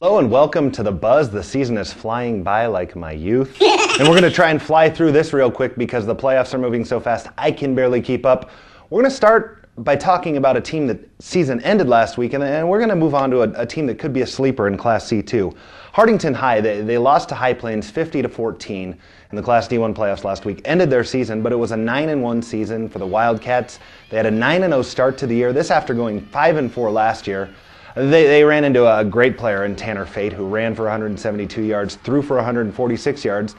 Hello and welcome to The Buzz. The season is flying by like my youth. And we're going to try and fly through this real quick because the playoffs are moving so fast I can barely keep up. We're going to start by talking about a team that season ended last week, and we're going to move on to a team that could be a sleeper in Class C2. Hardington High, they lost to High Plains 50-14 in the Class D1 playoffs last week, ended their season, but it was a 9-1 season for the Wildcats. They had a 9-0 start to the year, this after going 5-4 last year. They ran into a great player in Tanner Fate, who ran for 172 yards, threw for 146 yards.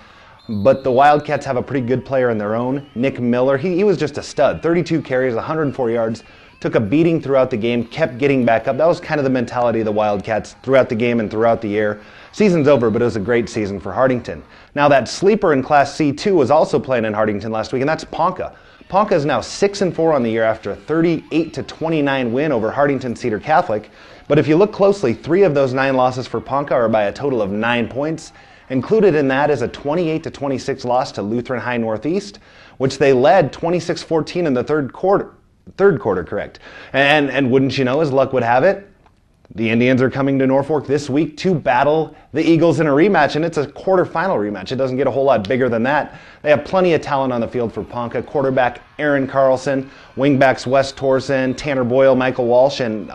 But the Wildcats have a pretty good player in their own, Nick Miller. He was just a stud. 32 carries, 104 yards, took a beating throughout the game, kept getting back up. That was kind of the mentality of the Wildcats throughout the game and throughout the year. Season's over, but it was a great season for Hardington. Now that sleeper in Class C2 was also playing in Hardington last week, and that's Ponca. Ponca is now 6-4 on the year after a 38-29 win over Hardington Cedar Catholic. But if you look closely, 3 of those 9 losses for Ponca are by a total of 9 points. Included in that is a 28-26 loss to Lutheran High Northeast, which they led 26-14 in the third quarter, correct. And wouldn't you know, as luck would have it, the Indians are coming to Norfolk this week to battle the Eagles in a rematch, and it's a quarterfinal rematch. It doesn't get a whole lot bigger than that. They have plenty of talent on the field for Ponca. Quarterback Aaron Carlson, wingbacks Wes Torsen, Tanner Boyle, Michael Walsh, and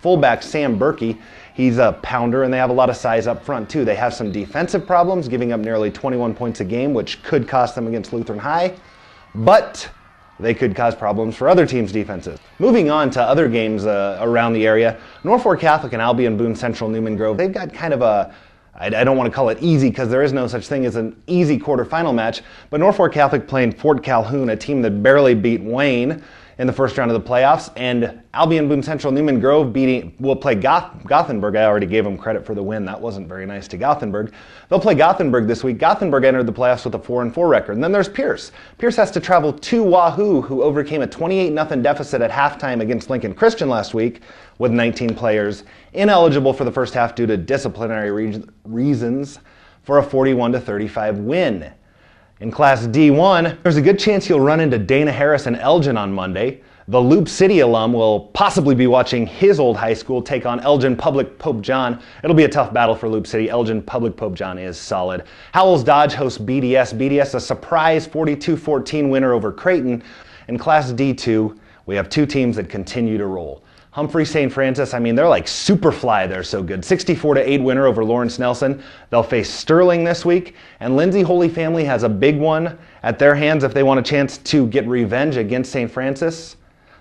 fullback Sam Berkey. He's a pounder, and they have a lot of size up front, too. They have some defensive problems, giving up nearly 21 points a game, which could cost them against Lutheran High, but they could cause problems for other teams' defenses. Moving on to other games around the area, Norfolk Catholic and Albion Boone Central Newman Grove, they've got kind of a, I don't want to call it easy because there is no such thing as an easy quarterfinal match, but Norfolk Catholic playing Fort Calhoun, a team that barely beat Wayne in the first round of the playoffs, and Albion Boone Central Newman Grove will play Gothenburg. I already gave them credit for the win. That wasn't very nice to Gothenburg. They'll play Gothenburg this week. Gothenburg entered the playoffs with a 4-4 record. And then there's Pierce. Pierce has to travel to Wahoo, who overcame a 28-0 deficit at halftime against Lincoln Christian last week with 19 players ineligible for the first half due to disciplinary reasons for a 41-35 win. In Class D1, there's a good chance you'll run into Dana Harris and Elgin on Monday. The Loop City alum will possibly be watching his old high school take on Elgin Public Pope John. It'll be a tough battle for Loop City. Elgin Public Pope John is solid. Howells Dodge hosts BDS. BDS a surprise 42-14 winner over Creighton. In Class D2, we have 2 teams that continue to roll. Humphrey St. Francis, I mean, they're like Superfly, they're so good. 64-8 winner over Lawrence Nelson. They'll face Sterling this week, and Lindsay Holy Family has a big one at their hands if they want a chance to get revenge against St. Francis.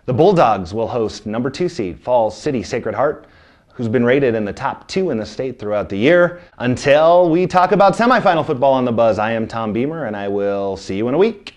The Bulldogs will host number 2 seed Falls City Sacred Heart, who's been rated in the top 2 in the state throughout the year. Until we talk about semifinal football on The Buzz, I am Tom Beamer, and I will see you in a week.